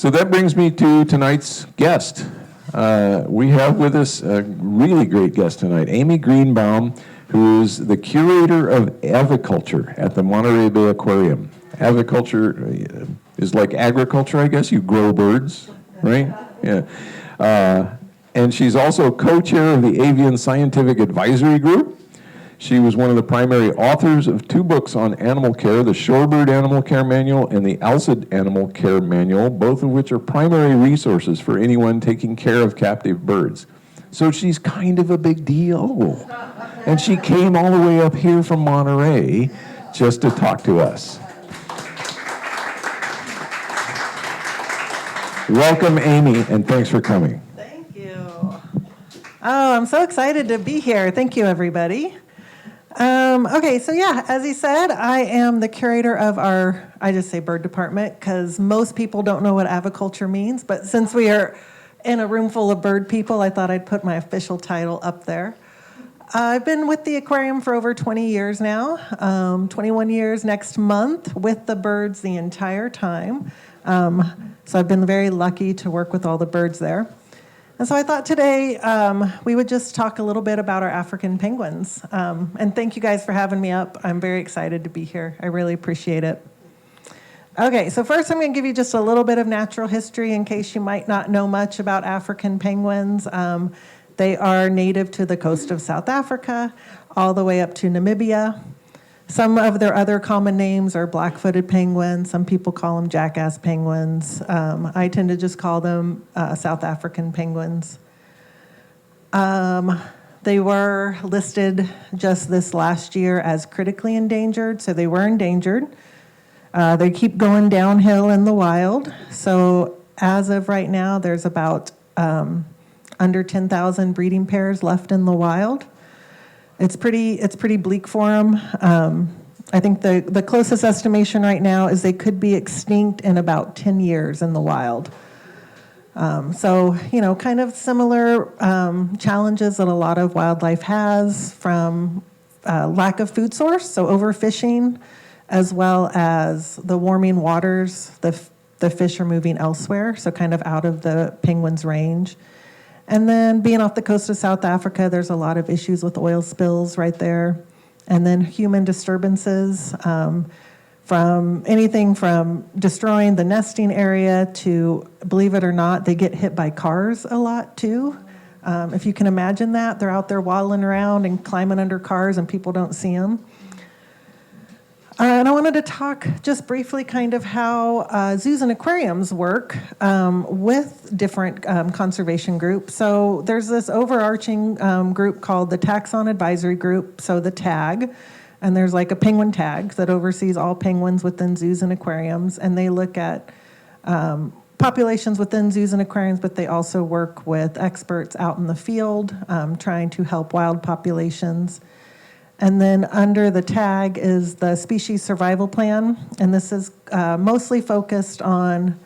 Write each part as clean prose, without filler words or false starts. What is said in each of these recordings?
So that brings me to tonight's guest. We have with us a really great guest tonight, Aimee Greenebaum, who is the curator of aviculture at the Monterey Bay Aquarium. Aviculture is like agriculture, I guess. You grow birds, right? Yeah. And she's also co-chair of the Avian Scientific Advisory Group. She was one of the primary authors of 2 books on animal care, the Shorebird Animal Care Manual and the Alcid Animal Care Manual, both of which are primary resources for anyone taking care of captive birds. So she's kind of a big deal. And she came all the way up here from Monterey just to talk to us. Welcome, Aimee, and thanks for coming. Thank you. Oh, I'm so excited to be here. Thank you, everybody. Okay, so yeah, as he said, I am the curator of our, I just say bird department, because most people don't know what aviculture means, but since we are in a room full of bird people, I thought I'd put my official title up there. I've been with the aquarium for over 20 years now, 21 years next month, with the birds the entire time. So I've been very lucky to work with all the birds there. And so I thought today we would just talk a little bit about our African penguins. And thank you guys for having me up. I'm very excited to be here. I really appreciate it. Okay, so first I'm going to give you just a little bit of natural history in case you might not know much about African penguins. They are native to the coast of South Africa, all the way up to Namibia. Some of their other common names are black-footed penguins. Some people call them jackass penguins. I tend to just call them South African penguins. They were listed just this last year as critically endangered, so they were endangered. They keep going downhill in the wild. So as of right now, there's about under 10,000 breeding pairs left in the wild. It's pretty bleak for them. I think the closest estimation right now is they could be extinct in about 10 years in the wild. So, kind of similar challenges that a lot of wildlife has, from lack of food source, so overfishing, as well as the warming waters. The fish are moving elsewhere, so kind of out of the penguin's range. And then being off the coast of South Africa, there's a lot of issues with oil spills right there. And then human disturbances, from anything from destroying the nesting area to, believe it or not, they get hit by cars a lot too. If you can imagine that, they're out there waddling around and climbing under cars and people don't see them. And I wanted to talk just briefly kind of how zoos and aquariums work with different conservation groups. So there's this overarching group called the Taxon Advisory Group, so the TAG, and there's like a penguin tag that oversees all penguins within zoos and aquariums, and they look at populations within zoos and aquariums, but they also work with experts out in the field trying to help wild populations. And then under the tag is the species survival plan, and this is mostly focused on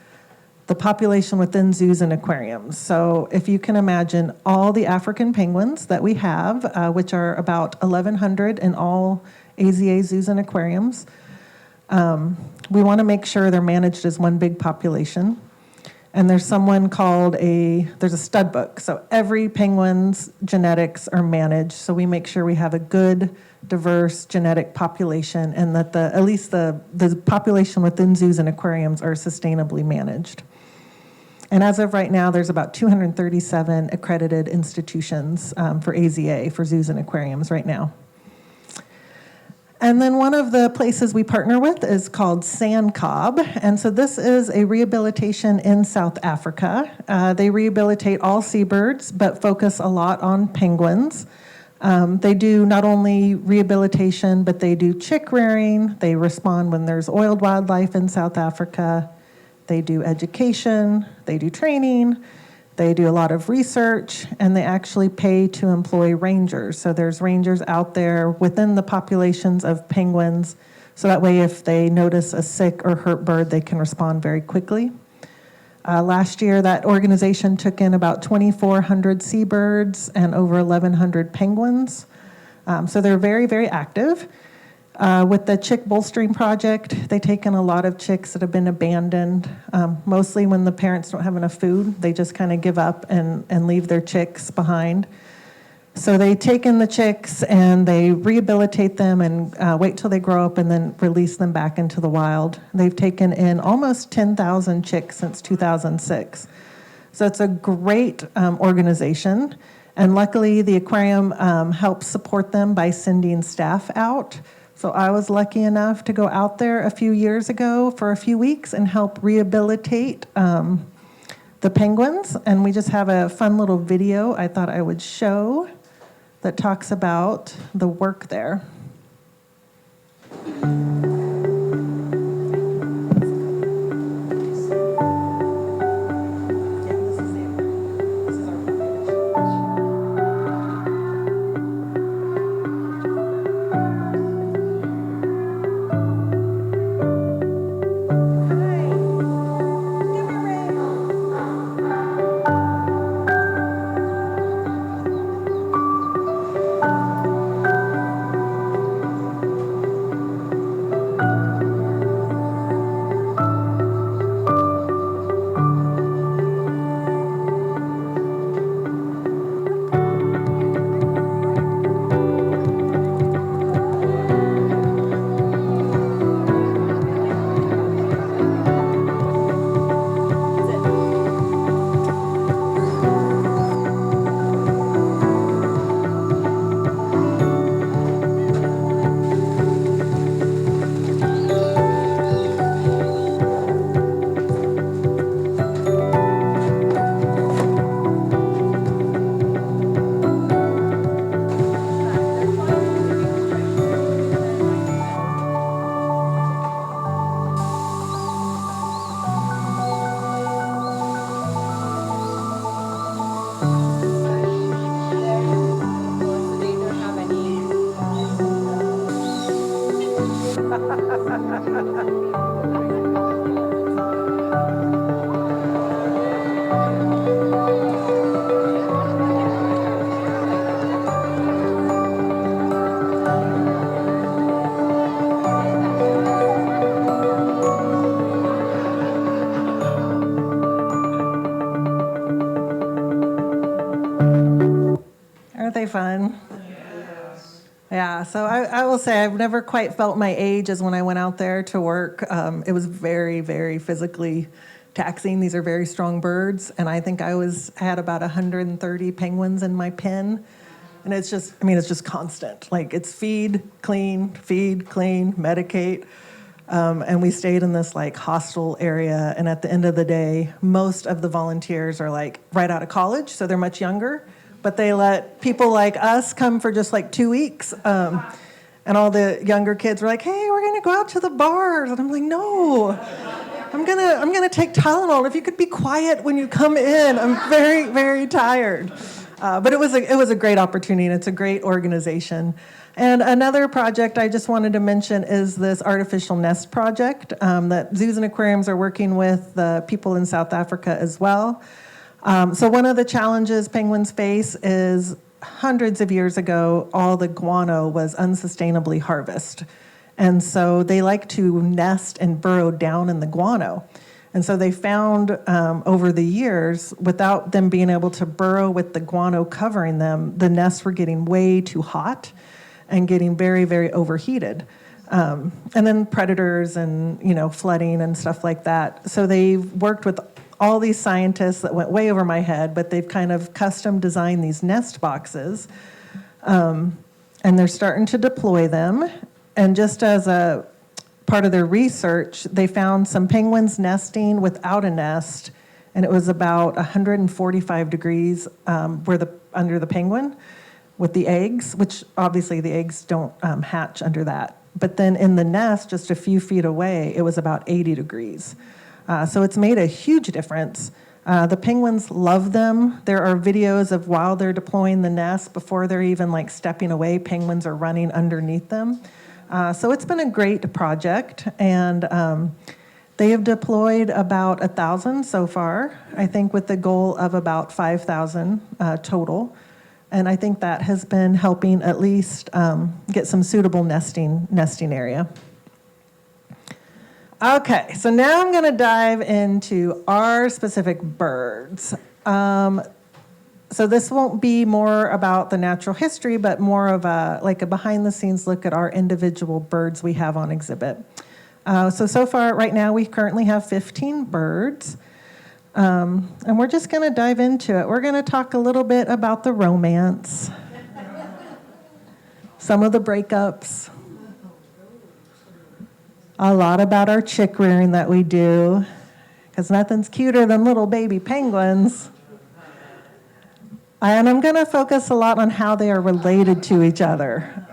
the population within zoos and aquariums. So if you can imagine all the African penguins that we have, which are about 1,100 in all AZA zoos and aquariums, we want to make sure they're managed as one big population. And there's there's a stud book. So every penguin's genetics are managed. So we make sure we have a good, diverse genetic population, and that at least the population within zoos and aquariums are sustainably managed. And as of right now, there's about 237 accredited institutions for AZA, for zoos and aquariums right now. And then one of the places we partner with is called Sandcob. And so this is a rehabilitation in South Africa. They rehabilitate all seabirds, but focus a lot on penguins. They do not only rehabilitation, but they do chick rearing. They respond when there's oiled wildlife in South Africa. They do education. They do training. They do a lot of research, and they actually pay to employ rangers. So there's rangers out there within the populations of penguins, so that way if they notice a sick or hurt bird, they can respond very quickly. Last year, that organization took in about 2,400 seabirds and over 1,100 penguins. So they're very, very active. With the chick bolstering project, they take in a lot of chicks that have been abandoned. Mostly when the parents don't have enough food, they just kind of give up and leave their chicks behind. So they take in the chicks and they rehabilitate them and wait till they grow up and then release them back into the wild. They've taken in almost 10,000 chicks since 2006. So it's a great organization. And luckily, the aquarium helps support them by sending staff out. So I was lucky enough to go out there a few years ago for a few weeks and help rehabilitate the penguins. And we just have a fun little video I thought I would show that talks about the work there. Aren't they fun? Yeah, so I will say I've never quite felt my age as when I went out there to work. It was very, very physically taxing. These are very strong birds, and I think I had about 130 penguins in my pen. And it's just constant. Like, it's feed, clean, medicate. And we stayed in this like hostel area, and at the end of the day, most of the volunteers are like right out of college, so they're much younger. But they let people like us come for just like 2 weeks. And all the younger kids were like, hey, we're gonna go out to the bars. And I'm like, no, I'm gonna take Tylenol. If you could be quiet when you come in, I'm very, very tired. But it was a great opportunity, and it's a great organization. And another project I just wanted to mention is this artificial nest project that zoos and aquariums are working with the people in South Africa as well. So one of the challenges penguins face is hundreds of years ago, all the guano was unsustainably harvested. And so they like to nest and burrow down in the guano. And so they found over the years, without them being able to burrow with the guano covering them, the nests were getting way too hot and getting very, very overheated. And then predators and, flooding and stuff like that. So they've worked with all these scientists that went way over my head, but they've kind of custom designed these nest boxes. And they're starting to deploy them. And just as a part of their research, they found some penguins nesting without a nest, and it was about 145 degrees under the penguin with the eggs, which obviously the eggs don't hatch under that. But then in the nest, just a few feet away, it was about 80 degrees. So it's made a huge difference. The penguins love them. There are videos of while they're deploying the nest, before they're even like stepping away, penguins are running underneath them. So it's been a great project, and they have deployed about 1,000 so far, I think with the goal of about 5,000 total. And I think that has been helping at least get some suitable nesting area. Okay, so now I'm going to dive into our specific birds. So this won't be more about the natural history, but more of a behind-the-scenes look at our individual birds we have on exhibit. So far, right now, we currently have 15 birds. And we're just going to dive into it. We're going to talk a little bit about the romance, some of the breakups, a lot about our chick rearing that we do, because nothing's cuter than little baby penguins. And I'm going to focus a lot on how they are related to each other.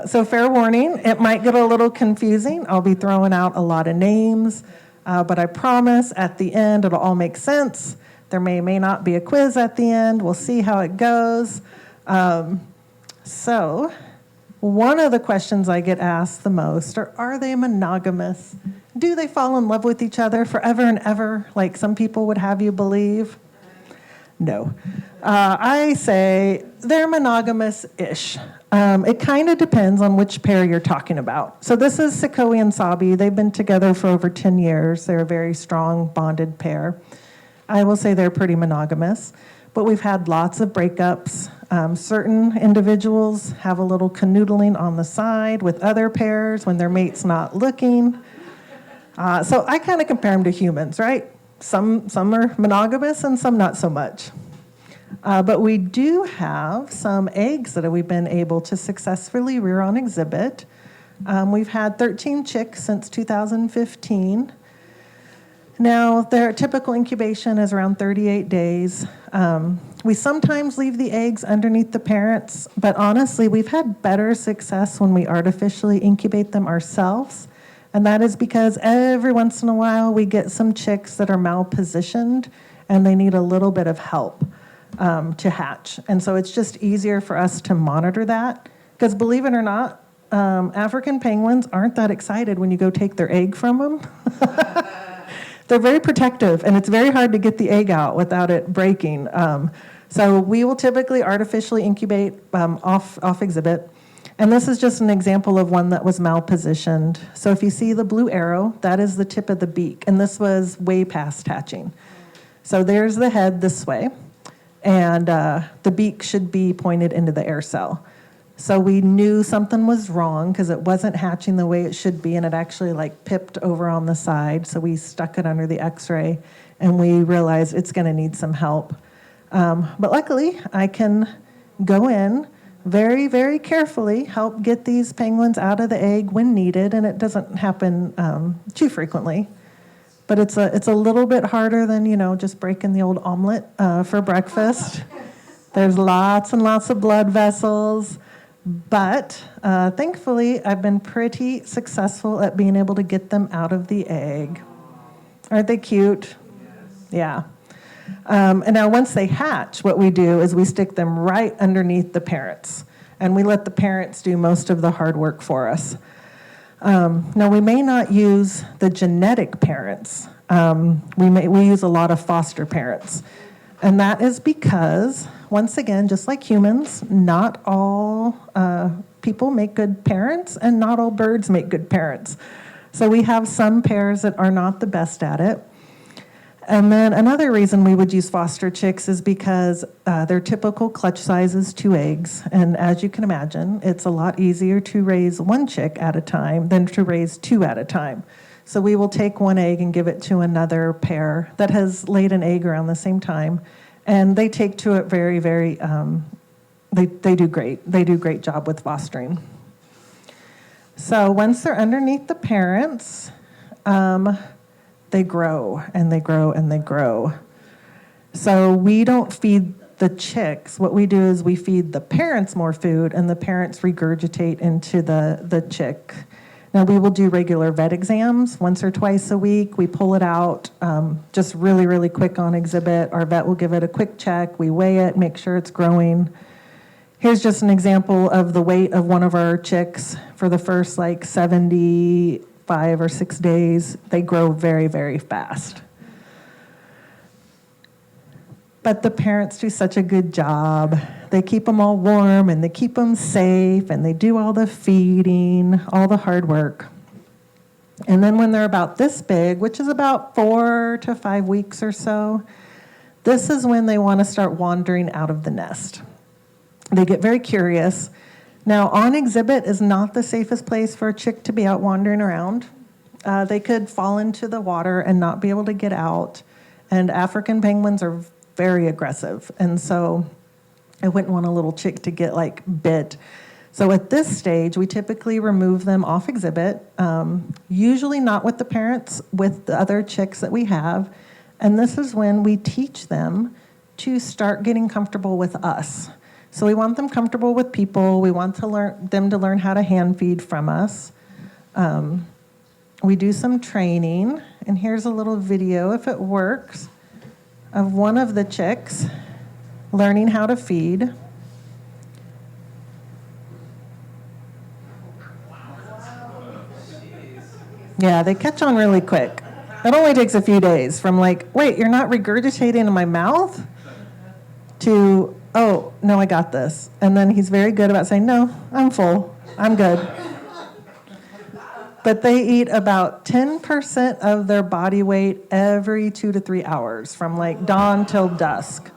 So fair warning, it might get a little confusing. I'll be throwing out a lot of names, but I promise at the end it'll all make sense. There may not be a quiz at the end. We'll see how it goes. So one of the questions I get asked the most are they monogamous? Do they fall in love with each other forever and ever, like some people would have you believe? No. I say they're monogamous-ish. It kind of depends on which pair you're talking about. So this is Sequoia and Sabi. They've been together for over 10 years. They're a very strong bonded pair. I will say they're pretty monogamous, but we've had lots of breakups. Certain individuals have a little canoodling on the side with other pairs when their mate's not looking. So I kind of compare them to humans, right? Some are monogamous and some not so much. But we do have some eggs that we've been able to successfully rear on exhibit. We've had 13 chicks since 2015. Now, their typical incubation is around 38 days. We sometimes leave the eggs underneath the parents, but honestly, we've had better success when we artificially incubate them ourselves. And that is because every once in a while we get some chicks that are malpositioned and they need a little bit of help to hatch. And so it's just easier for us to monitor that. Because believe it or not, African penguins aren't that excited when you go take their egg from them. They're very protective, and it's very hard to get the egg out without it breaking. So we will typically artificially incubate off exhibit. And this is just an example of one that was malpositioned. So if you see the blue arrow, that is the tip of the beak, and this was way past hatching. So there's the head this way, and the beak should be pointed into the air cell. So we knew something was wrong because it wasn't hatching the way it should be, and it actually pipped over on the side. So we stuck it under the x-ray, and we realized it's going to need some help. But luckily, I can go in very, very carefully, help get these penguins out of the egg when needed, and it doesn't happen too frequently. But it's a little bit harder than, just breaking the old omelet for breakfast. There's lots and lots of blood vessels. But thankfully, I've been pretty successful at being able to get them out of the egg. Aren't they cute? Yes. Yeah. And now once they hatch, what we do is we stick them right underneath the parents. And we let the parents do most of the hard work for us. Now, we may not use the genetic parents. We use a lot of foster parents. And that is because, once again, just like humans, not all people make good parents, and not all birds make good parents. So we have some pairs that are not the best at it. And then another reason we would use foster chicks is because their typical clutch size is 2 eggs. And as you can imagine, it's a lot easier to raise 1 chick at a time than to raise 2 at a time. So we will take 1 egg and give it to another pair that has laid an egg around the same time. And they take to it very, very, they do great. They do a great job with fostering. So once they're underneath the parents, they grow and they grow and they grow. So we don't feed the chicks. What we do is we feed the parents more food, and the parents regurgitate into the chick. Now, we will do regular vet exams once or twice a week. We pull it out just really, really quick on exhibit. Our vet will give it a quick check. We weigh it, make sure it's growing. Here's just an example of the weight of one of our chicks for the first 75 or 6 days. They grow very, very fast. But the parents do such a good job. They keep them all warm, and they keep them safe, and they do all the feeding, all the hard work. And then when they're about this big, which is about 4 to 5 weeks or so, this is when they want to start wandering out of the nest. They get very curious. Now, on exhibit is not the safest place for a chick to be out wandering around. They could fall into the water and not be able to get out. And African penguins are very aggressive. And so I wouldn't want a little chick to get bit. So at this stage, we typically remove them off exhibit, usually not with the parents, with the other chicks that we have. And this is when we teach them to start getting comfortable with us. So we want them comfortable with people. We want them to learn how to hand feed from us. We do some training, and here's a little video, if it works, of one of the chicks learning how to feed. Yeah, they catch on really quick. It only takes a few days from wait, you're not regurgitating in my mouth? To, oh, no, I got this. And then he's very good about saying, no, I'm full, I'm good. But they eat about 10% of their body weight every 2 to 3 hours, from dawn till dusk.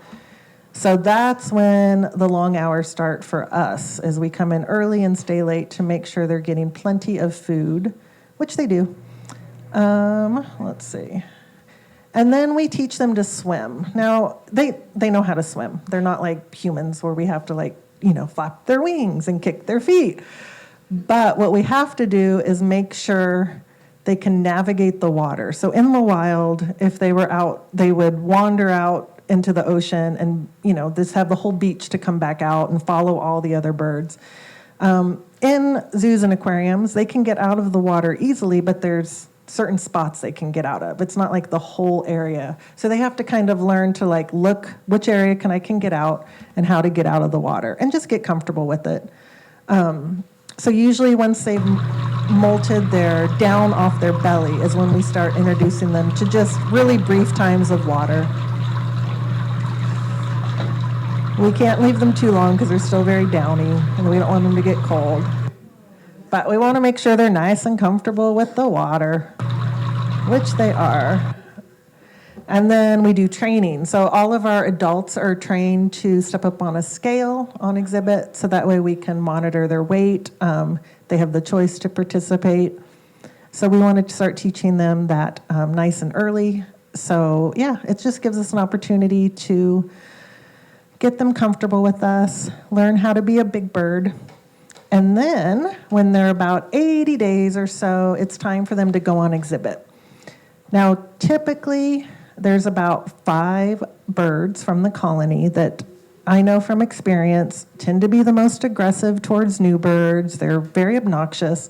So that's when the long hours start for us, as we come in early and stay late to make sure they're getting plenty of food, which they do. Let's see. And then we teach them to swim. Now, they know how to swim. They're not like humans where we have to flap their wings and kick their feet. But what we have to do is make sure they can navigate the water. So in the wild, if they were out, they would wander out into the ocean and, just have the whole beach to come back out and follow all the other birds. In zoos and aquariums, they can get out of the water easily, but there's certain spots they can get out of. It's not like the whole area. So they have to kind of learn to look which area I can get out and how to get out of the water and just get comfortable with it. So usually once they've molted their down off their belly is when we start introducing them to just really brief times of water. We can't leave them too long because they're still very downy and we don't want them to get cold. But we want to make sure they're nice and comfortable with the water, which they are. And then we do training. So all of our adults are trained to step up on a scale on exhibit, so that way we can monitor their weight. They have the choice to participate. So we wanted to start teaching them that nice and early. So yeah, it just gives us an opportunity to get them comfortable with us, learn how to be a big bird. And then when they're about 80 days or so, it's time for them to go on exhibit. Now, typically, there's about 5 birds from the colony that I know from experience tend to be the most aggressive towards new birds. They're very obnoxious.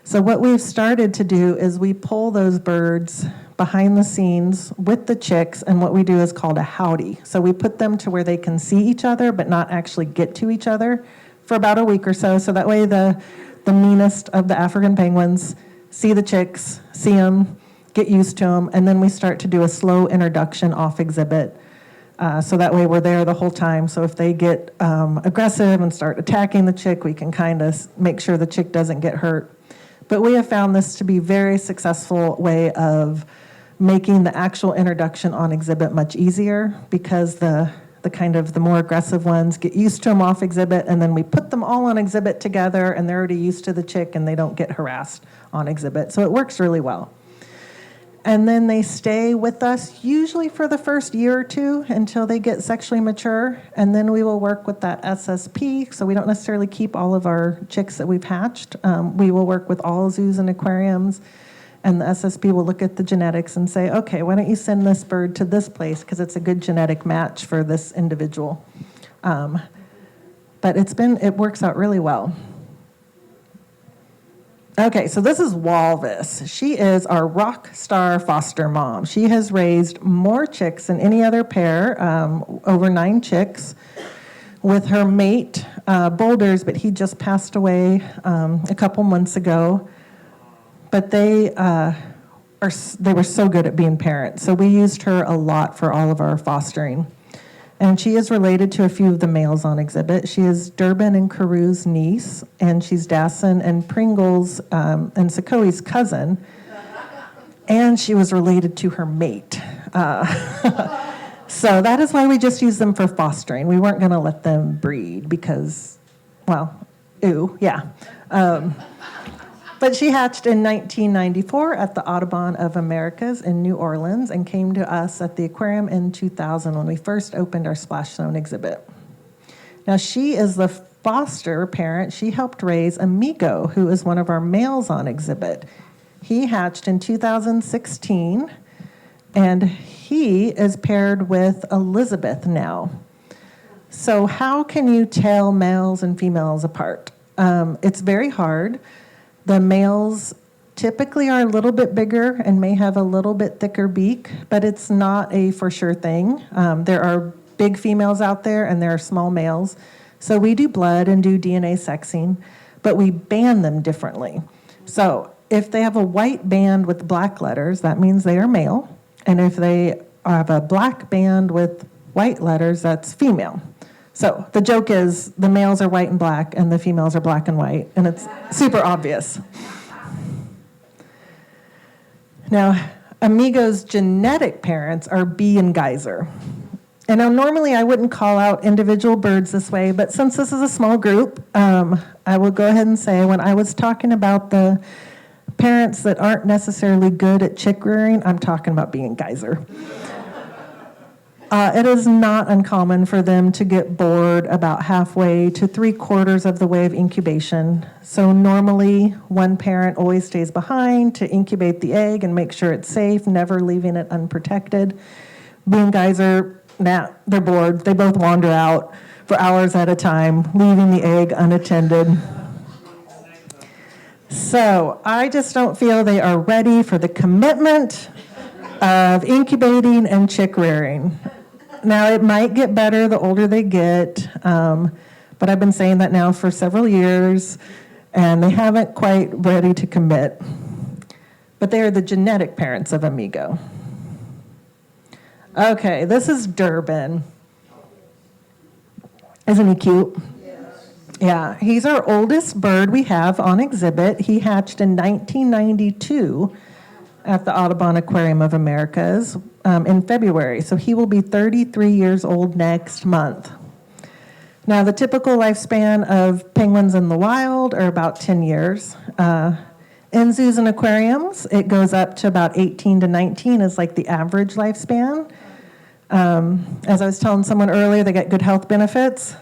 So what we've started to do is we pull those birds behind the scenes with the chicks, and what we do is called a howdy. So we put them to where they can see each other but not actually get to each other for about a week or so. So that way the meanest of the African penguins see the chicks, see them, get used to them, and then we start to do a slow introduction off exhibit. So that way we're there the whole time. So if they get aggressive and start attacking the chick, we can kind of make sure the chick doesn't get hurt. But we have found this to be a very successful way of making the actual introduction on exhibit much easier, because the more aggressive ones get used to them off exhibit, and then we put them all on exhibit together and they're already used to the chick and they don't get harassed on exhibit. So it works really well. And then they stay with us usually for the first year or two until they get sexually mature, and then we will work with that SSP. So we don't necessarily keep all of our chicks that we've hatched. We will work with all zoos and aquariums, and the SSP will look at the genetics and say, okay, why don't you send this bird to this place because it's a good genetic match for this individual. But it works out really well. Okay, so this is Walvis. She is our rock star foster mom. She has raised more chicks than any other pair, over 9 chicks, with her mate, Boulders, but he just passed away a couple months ago. But they were so good at being parents, so we used her a lot for all of our fostering. And she is related to a few of the males on exhibit. She is Durbin and Carews' niece, and she's Dassin and Pringle's and Sequoia's cousin. And she was related to her mate. So that is why we just use them for fostering. We weren't going to let them breed because, well, ew, yeah. But she hatched in 1994 at the Audubon of Americas in New Orleans and came to us at the aquarium in 2000 when we first opened our splash zone exhibit. Now, she is the foster parent. She helped raise Amigo, who is one of our males on exhibit. He hatched in 2016, and he is paired with Elizabeth now. So how can you tell males and females apart? It's very hard. The males typically are a little bit bigger and may have a little bit thicker beak, but it's not a for sure thing. There are big females out there and there are small males. So we do blood and do DNA sexing, but we band them differently. So if they have a white band with black letters, that means they are male. And if they have a black band with white letters, that's female. So the joke is the males are white and black and the females are black and white, and it's super obvious. Now, Amigo's genetic parents are Bee and Geyser. And now normally I wouldn't call out individual birds this way, but since this is a small group, I will go ahead and say when I was talking about the parents that aren't necessarily good at chick rearing, I'm talking about Bee and Geyser. It is not uncommon for them to get bored about halfway to 3/4 of the way of incubation. So normally, one parent always stays behind to incubate the egg and make sure it's safe, never leaving it unprotected. Bee and Geyser, they're bored. They both wander out for hours at a time, leaving the egg unattended. So I just don't feel they are ready for the commitment of incubating and chick rearing. Now, it might get better the older they get, but I've been saying that now for several years, and they haven't quite ready to commit. But they are the genetic parents of Amigo. Okay, this is Durbin. Isn't he cute? Yeah, he's our oldest bird we have on exhibit. He hatched in 1992 at the Audubon Aquarium of Americas in February. So he will be 33 years old next month. Now, the typical lifespan of penguins in the wild are about 10 years. In zoos and aquariums, it goes up to about 18 to 19 is like the average lifespan. As I was telling someone earlier, they get good health benefits.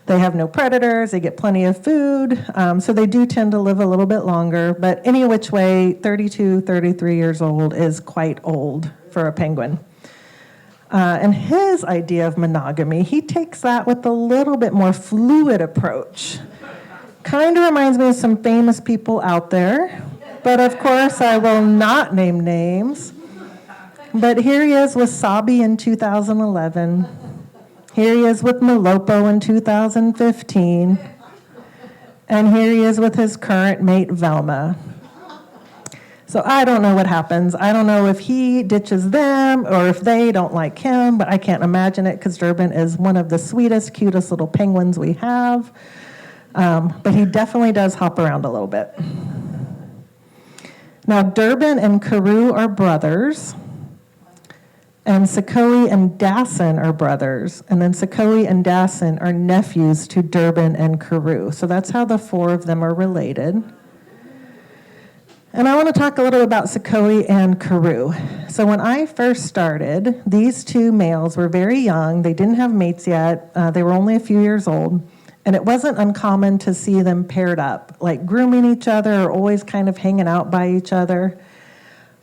They have no predators, they get plenty of food, so they do tend to live a little bit longer, but any which way, 32, 33 years old is quite old for a penguin. And his idea of monogamy, he takes that with a little bit more fluid approach. Kind of reminds me of some famous people out there, but of course I will not name names. But here he is with Sabi in 2011. Here he is with Malopo in 2015. And here he is with his current mate, Velma. So I don't know what happens. I don't know if he ditches them or if they don't like him, but I can't imagine it because Durbin is one of the sweetest, cutest little penguins we have. But he definitely does hop around a little bit. Now, Durbin and Carew are brothers. And Sequoia and Dassin are brothers. And then Sequoia and Dassin are nephews to Durbin and Carew. So that's how the four of them are related. And I want to talk a little about Sequoia and Carew. So when I first started, these two males were very young. They didn't have mates yet. They were only a few years old. And it wasn't uncommon to see them paired up, like grooming each other or always kind of hanging out by each other.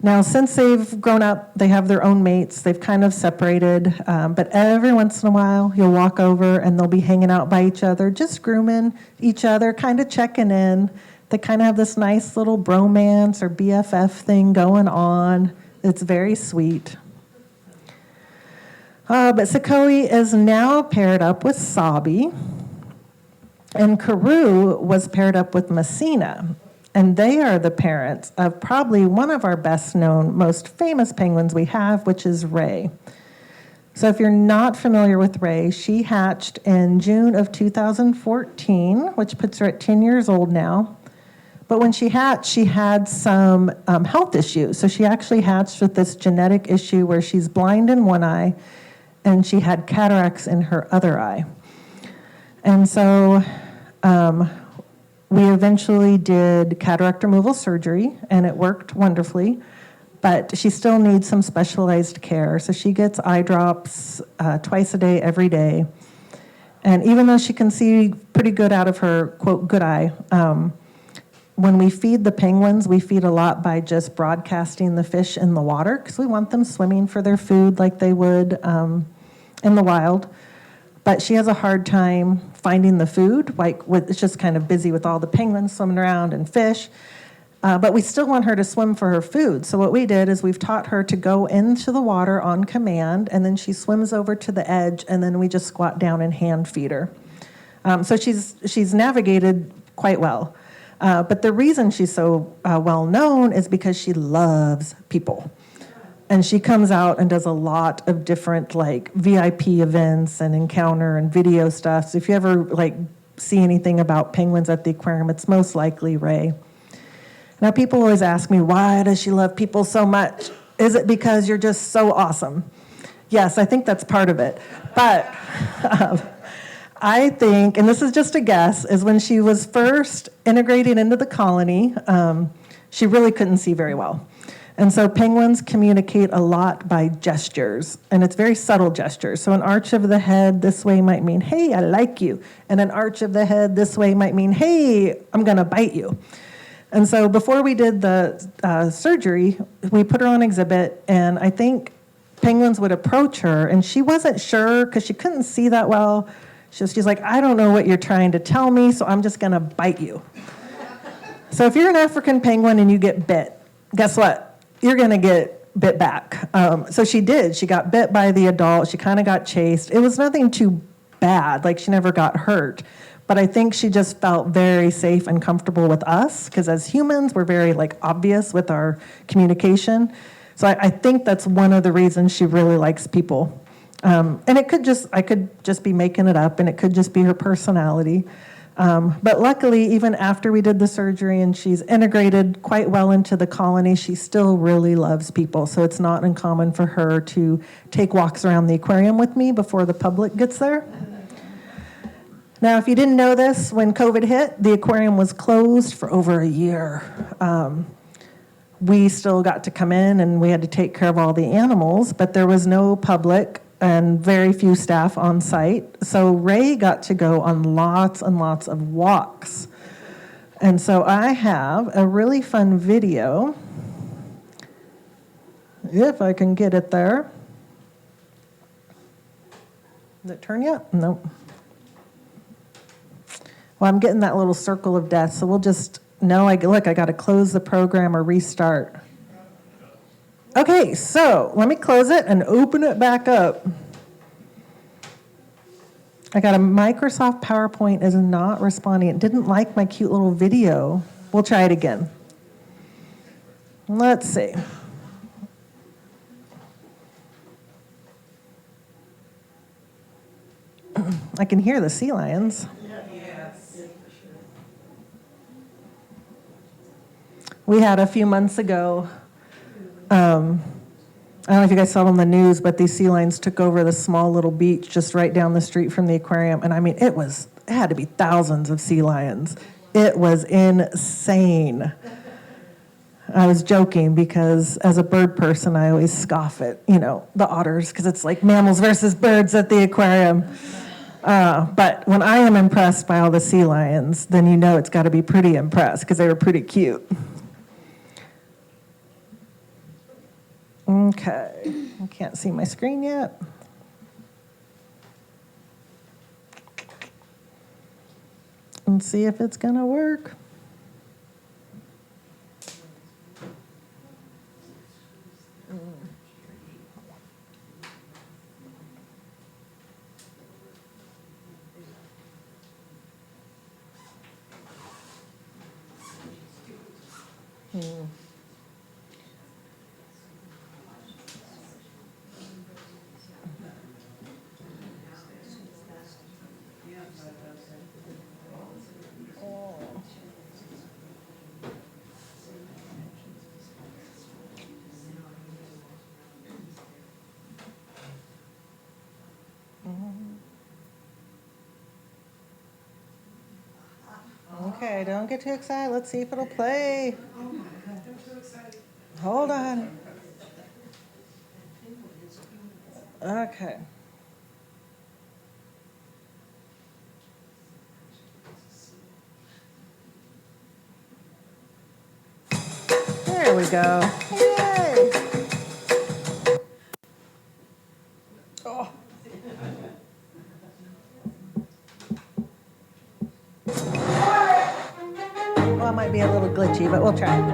Now, since they've grown up, they have their own mates. They've kind of separated, but every once in a while, you'll walk over and they'll be hanging out by each other, just grooming each other, kind of checking in. They kind of have this nice little bromance or BFF thing going on. It's very sweet. But Sequoia is now paired up with Sabi, and Carew was paired up with Messina. And they are the parents of probably one of our best known, most famous penguins we have, which is Ray. So if you're not familiar with Ray, she hatched in June of 2014, which puts her at 10 years old now. But when she hatched, she had some health issues. So she actually hatched with this genetic issue where she's blind in one eye and she had cataracts in her other eye. And so we eventually did cataract removal surgery, and it worked wonderfully. But she still needs some specialized care. So she gets eye drops twice a day, every day. And even though she can see pretty good out of her, quote, good eye, when we feed the penguins, we feed a lot by just broadcasting the fish in the water because we want them swimming for their food like they would in the wild. But she has a hard time finding the food. It's just kind of busy with all the penguins swimming around and fish. But we still want her to swim for her food. So what we did is we've taught her to go into the water on command, and then she swims over to the edge, and then we just squat down and hand feed her. So she's navigated quite well. But the reason she's so well known is because she loves people. And she comes out and does a lot of different like VIP events and encounter and video stuff. So if you ever like see anything about penguins at the aquarium, it's most likely Ray. Now people always ask me, why does she love people so much? Is it because you're just so awesome? Yes, I think that's part of it. But I think, and this is just a guess, is when she was first integrated into the colony, she really couldn't see very well. And so penguins communicate a lot by gestures, and it's very subtle gestures. So an arch of the head this way might mean, hey, I like you. And an arch of the head this way might mean, hey, I'm going to bite you. And so before we did the surgery, we put her on exhibit, and I think penguins would approach her, and she wasn't sure because she couldn't see that well. She's like, I don't know what you're trying to tell me, so I'm just going to bite you. So if you're an African penguin and you get bit, guess what? You're going to get bit back. So she did. She got bit by the adult. She kind of got chased. It was nothing too bad. Like, she never got hurt. But I think she just felt very safe and comfortable with us because as humans, we're very like obvious with our communication. So I think that's one of the reasons she really likes people. And I could just be making it up, and it could just be her personality. But luckily, even after we did the surgery and she's integrated quite well into the colony, she still really loves people. So it's not uncommon for her to take walks around the aquarium with me before the public gets there. Now, if you didn't know this, when COVID hit, the aquarium was closed for over a year. We still got to come in and we had to take care of all the animals, but there was no public and very few staff on site. So Ray got to go on lots and lots of walks. And so I have a really fun video, if I can get it there. Did it turn yet? Nope. Well, I'm getting that little circle of death, so we'll just, I got to close the program or restart. Okay, so let me close it and open it back up. I got a Microsoft PowerPoint is not responding. It didn't like my cute little video. We'll try it again. Let's see. I can hear the sea lions. We had a few months ago, I don't know if you guys saw it on the news, but these sea lions took over this small little beach just right down the street from the aquarium. And I mean, it had to be thousands of sea lions. It was insane. I was joking because as a bird person, I always scoff at, the otters because it's like mammals versus birds at the aquarium. But when I am impressed by all the sea lions, then it's got to be pretty impressed because they were pretty cute. Okay, I can't see my screen yet. Let's see if it's gonna work. Okay, don't get too excited. Let's see if it'll play. Hold on. Okay. There we go. Yay! Oh. Well, it might be a little glitchy, but we'll try it.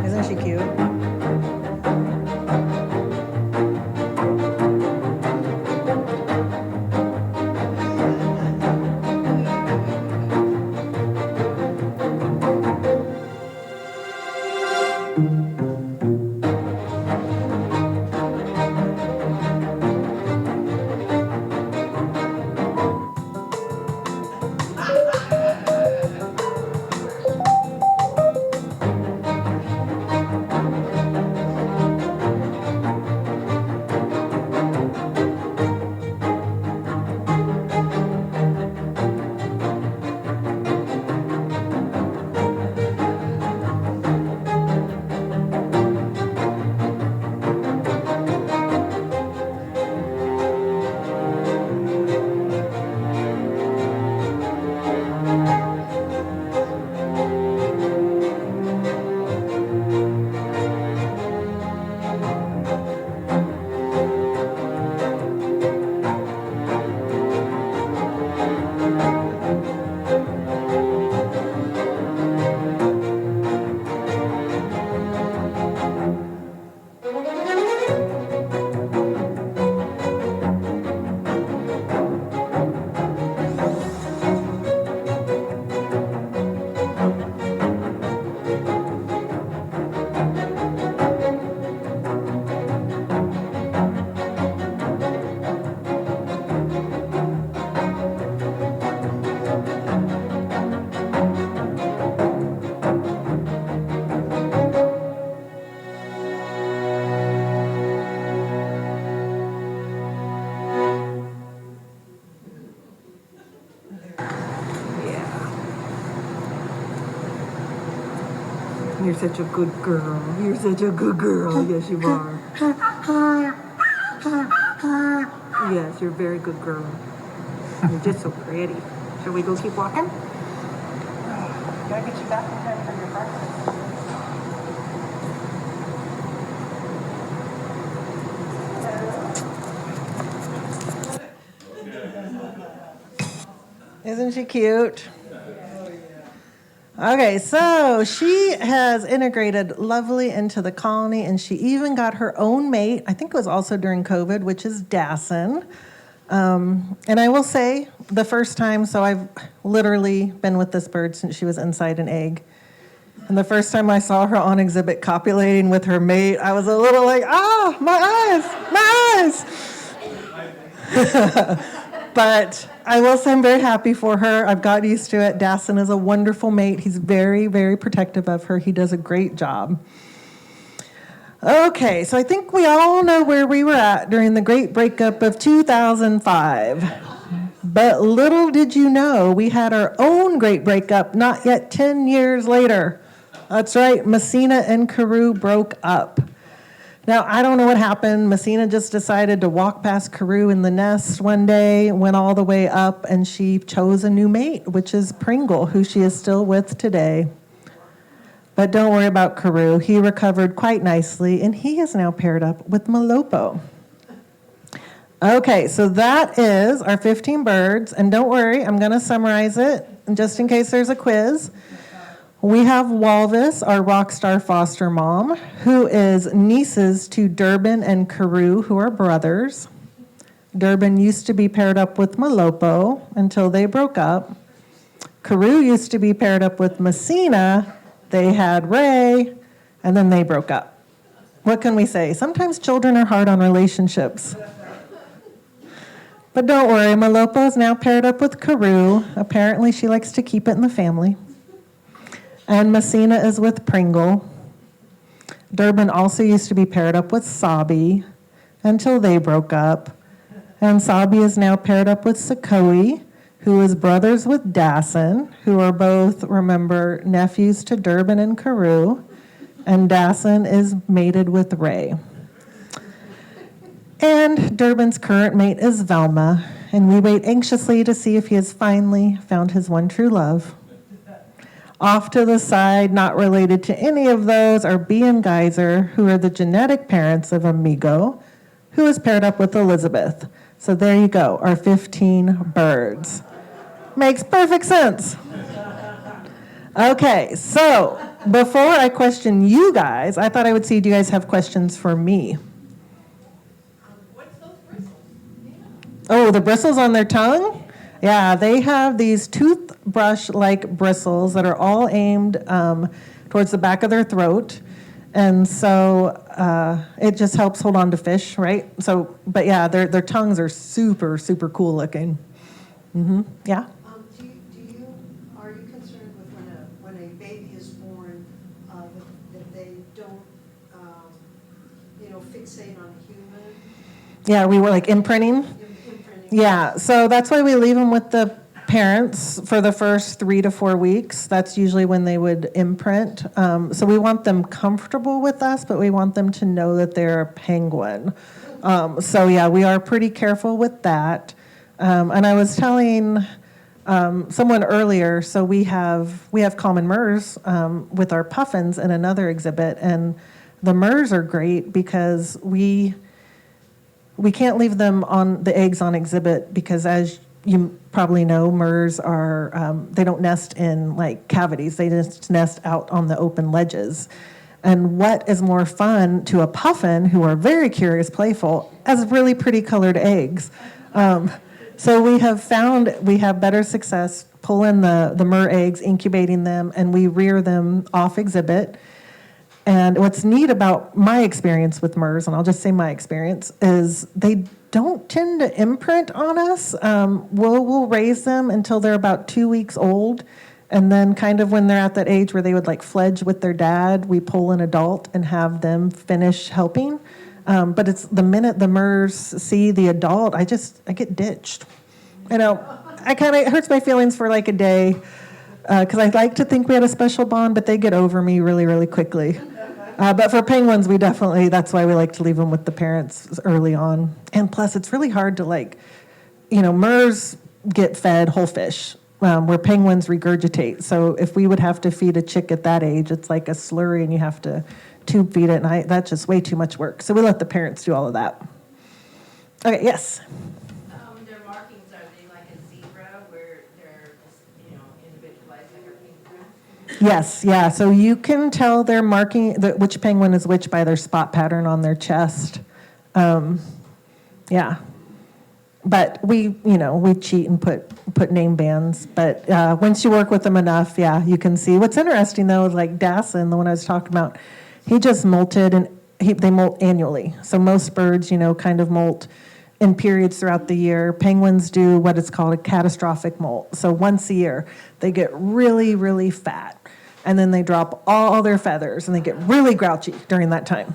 Isn't she cute? You're such a good girl. You're such a good girl. Yes, you are. Yes, you're a very good girl. You're just so pretty. Shall we go keep walking? Gotta get you back in time for your breakfast. Isn't she cute? Okay, so she has integrated lovely into the colony, and she even got her own mate. I think it was also during COVID, which is Dassen. And I will say, the first time, so I've literally been with this bird since she was inside an egg. And the first time I saw her on exhibit copulating with her mate, I was a little like, my eyes. But I will say I'm very happy for her. I've got used to it. Dassen is a wonderful mate. He's very, very protective of her. He does a great job. Okay, so I think we all know where we were at during the great breakup of 2005. But little did you know, we had our own great breakup not yet 10 years later. That's right, Messina and Carew broke up. Now, I don't know what happened. Messina just decided to walk past Carew in the nest one day, went all the way up, and she chose a new mate, which is Pringle, who she is still with today. But don't worry about Carew. He recovered quite nicely, and he is now paired up with Malopo. Okay, so that is our 15 birds, and don't worry, I'm going to summarize it just in case there's a quiz. We have Walvis, our rock star foster mom, who is nieces to Durbin and Carew, who are brothers. Durbin used to be paired up with Malopo until they broke up. Carew used to be paired up with Messina. They had Ray, and then they broke up. What can we say? Sometimes children are hard on relationships. But don't worry, Malopo is now paired up with Carew. Apparently she likes to keep it in the family. And Messina is with Pringle. Durban also used to be paired up with Sabi until they broke up. And Sabi is now paired up with Sakoi, who is brothers with Dassen, who are both, remember, nephews to Durban and Karoo. And Dassen is mated with Ray. And Durban's current mate is Velma, and we wait anxiously to see if he has finally found his one true love. Off to the side, not related to any of those, are Bee and Geyser, who are the genetic parents of Amigo, who is paired up with Elizabeth. So there you go, our 15 birds. Makes perfect sense. Okay, so before I question you guys, I thought I would see, do you guys have questions for me? What's those bristles? Oh, the bristles on their tongue? Yeah, they have these toothbrush-like bristles that are all aimed towards the back of their throat. And so it just helps hold on to fish, right? So, but yeah, their tongues are super, super cool looking. Yeah? Are you concerned with when a baby is born, that they don't, fixate on a human? Yeah, we were like imprinting. Imprinting? Yeah, so that's why we leave them with the parents for the first 3 to 4 weeks. That's usually when they would imprint. So we want them comfortable with us, but we want them to know that they're a penguin. So yeah, we are pretty careful with that. And I was telling someone earlier, so we have common murs with our puffins in another exhibit, and the murs are great because we can't leave them on the eggs on exhibit because, as you probably know, murs are they don't nest in like cavities, they just nest out on the open ledges. And what is more fun to a puffin, who are very curious, playful, as really pretty colored eggs. So we have found we have better success pulling the mur eggs, incubating them, and we rear them off exhibit. And what's neat about my experience with murs, and I'll just say my experience, is they don't tend to imprint on us. We'll raise them until they're about 2 weeks old. And then kind of when they're at that age where they would like fledge with their dad, we pull an adult and have them finish helping. But it's the minute the murs see the adult, I get ditched. It hurts my feelings for like a day because I like to think we had a special bond, but they get over me really, really quickly. But for penguins, that's why we like to leave them with the parents early on. And plus, it's really hard to murs get fed whole fish, where penguins regurgitate. So if we would have to feed a chick at that age, it's like a slurry and you have to tube feed it, and that's just way too much work. So we let the parents do all of that. Okay, yes? Their markings, are they like a zebra where they're, individualized like our fingerprints? Yes, yeah. So you can tell their marking, which penguin is which by their spot pattern on their chest. Yeah. But we cheat and put name bands. But once you work with them enough, yeah, you can see. What's interesting though, like Dassen, the one I was talking about, he just molted, and they molt annually. So most birds, kind of molt in periods throughout the year. Penguins do what is called a catastrophic molt. So once a year, they get really, really fat, and then they drop all their feathers, and they get really grouchy during that time.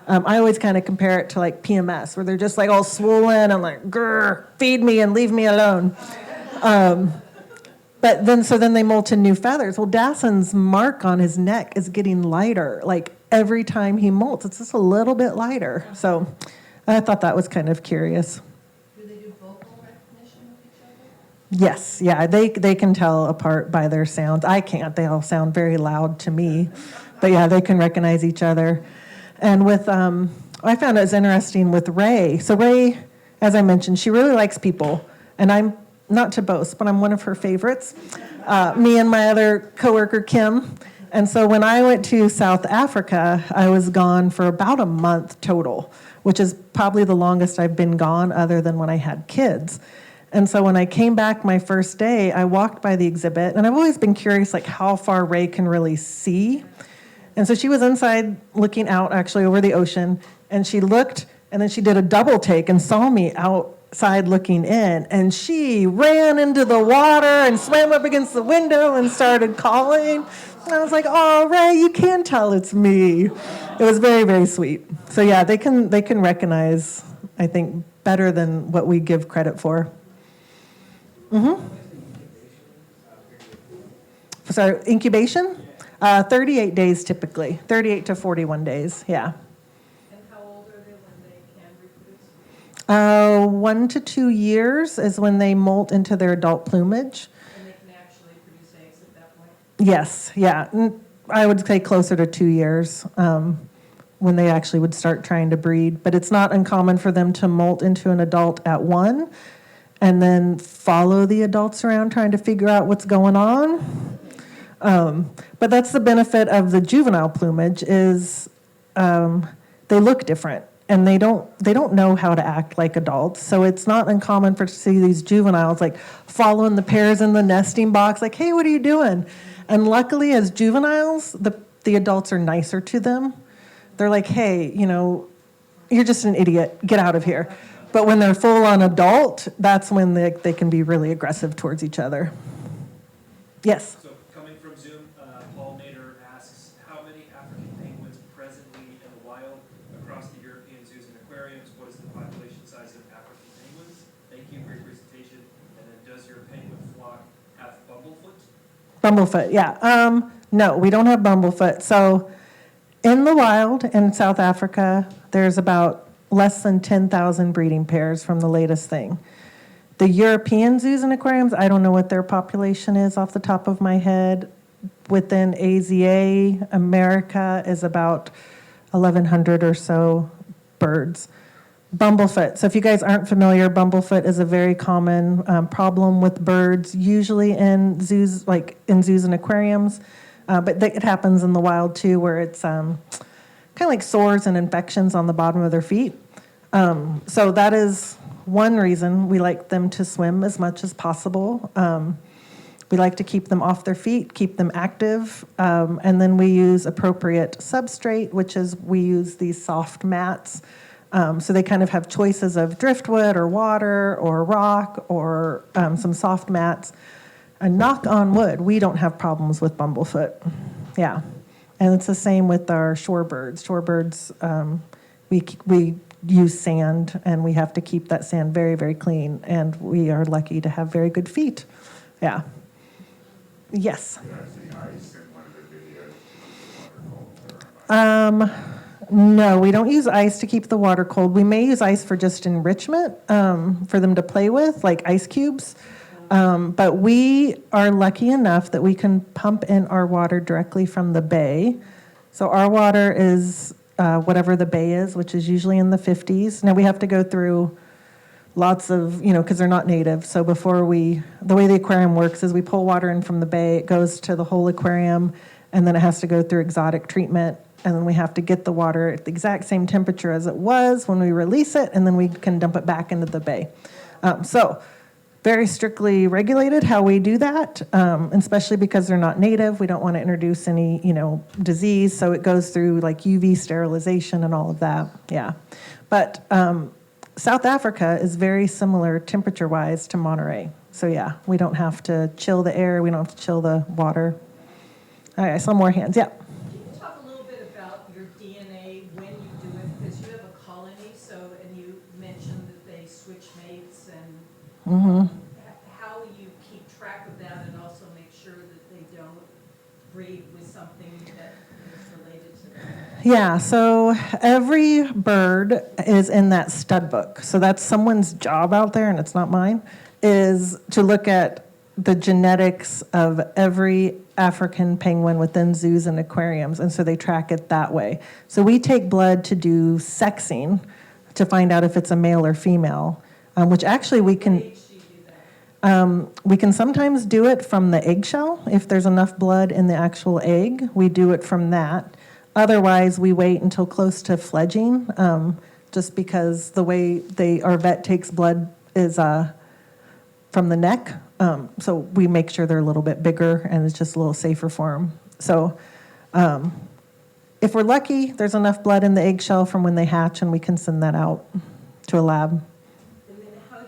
I always kind of compare it to like PMS, where they're just like all swollen and like, grr, feed me and leave me alone. But then they molt in new feathers. Well, Dassen's mark on his neck is getting lighter. Like every time he molts, it's just a little bit lighter. So I thought that was kind of curious. Do they do vocal recognition with each other? Yes, yeah, they can tell apart by their sounds. I can't. They all sound very loud to me. But yeah, they can recognize each other. And with, I found it was interesting with Ray. So Ray, as I mentioned, she really likes people. And I'm not to boast, but I'm one of her favorites. Me and my other coworker, Kim. And so when I went to South Africa, I was gone for about a month total, which is probably the longest I've been gone other than when I had kids. And so when I came back my first day, I walked by the exhibit, and I've always been curious like how far Ray can really see. And so she was inside looking out actually over the ocean, and she looked, and then she did a double take and saw me out outside looking in, and she ran into the water and swam up against the window and started calling. And I was like, "Oh, Ray, you can tell it's me." It was very, very sweet. So yeah, they can recognize, I think, better than what we give credit for. So incubation, 38 days typically, 38 to 41 days, yeah. And how old are they when they can reproduce? 1 to 2 years is when they molt into their adult plumage. And they can actually produce eggs at that point? Yes, yeah. I would say closer to 2 years when they actually would start trying to breed. But it's not uncommon for them to molt into an adult at 1 and then follow the adults around trying to figure out what's going on. But that's the benefit of the juvenile plumage is they look different. And they don't know how to act like adults. So it's not uncommon to see these juveniles like following the pairs in the nesting box, like, "Hey, what are you doing?" And luckily, as juveniles, the adults are nicer to them. They're like, "Hey, you're just an idiot. Get out of here." But when they're full-on adult, that's when they can be really aggressive towards each other. Yes? So coming from Zoom, Paul Nader asks, how many African penguins presently in the wild across the European zoos and aquariums? What is the population size of African penguins? Thank you for your presentation. And then does your penguin flock have bumblefoot? Bumblefoot, yeah. No, we don't have bumblefoot. So in the wild in South Africa, there's about less than 10,000 breeding pairs from the latest thing. The European zoos and aquariums, I don't know what their population is off the top of my head. Within AZA, America is about 1,100 or so birds. Bumblefoot. So if you guys aren't familiar, bumblefoot is a very common problem with birds, usually in zoos, like in zoos and aquariums. But it happens in the wild too, where it's kind of like sores and infections on the bottom of their feet. So that is one reason we like them to swim as much as possible. We like to keep them off their feet, keep them active, and then we use appropriate substrate, which is we use these soft mats. So they kind of have choices of driftwood or water or rock or some soft mats. And knock on wood, we don't have problems with bumblefoot. Yeah. And it's the same with our shorebirds. Shorebirds, we use sand, and we have to keep that sand very, very clean. And we are lucky to have very good feet. Yeah. Yes. No, we don't use ice to keep the water cold. We may use ice for just enrichment, for them to play with, like ice cubes. But we are lucky enough that we can pump in our water directly from the bay. So our water is whatever the bay is, which is usually in the 50s. Now we have to go through lots of, because they're not native. So the way the aquarium works is we pull water in from the bay, it goes to the whole aquarium, and then it has to go through exotic treatment. And then we have to get the water at the exact same temperature as it was when we release it, and then we can dump it back into the bay. So very strictly regulated how we do that, especially because they're not native. We don't want to introduce any, disease. So it goes through like UV sterilization and all of that. Yeah. But South Africa is very similar temperature-wise to Monterey. So yeah, we don't have to chill the air. We don't have to chill the water. All right, I saw more hands. Yeah. Can you talk a little bit about your DNA when you do it? Because you have a colony, and you mentioned that they switch mates, and how you keep track of that and also make sure that they don't breed with something that is related to them? Yeah, so every bird is in that stud book. So that's someone's job out there, and it's not mine, is to look at the genetics of every African penguin within zoos and aquariums, and so they track it that way. So we take blood to do sexing to find out if it's a male or female, which actually we can... we can sometimes do it from the eggshell. If there's enough blood in the actual egg, we do it from that. Otherwise, we wait until close to fledging, just because the way our vet takes blood is from the neck. So we make sure they're a little bit bigger, and it's just a little safer for them. So if we're lucky, there's enough blood in the eggshell from when they hatch, and we can send that out to a lab. And then how do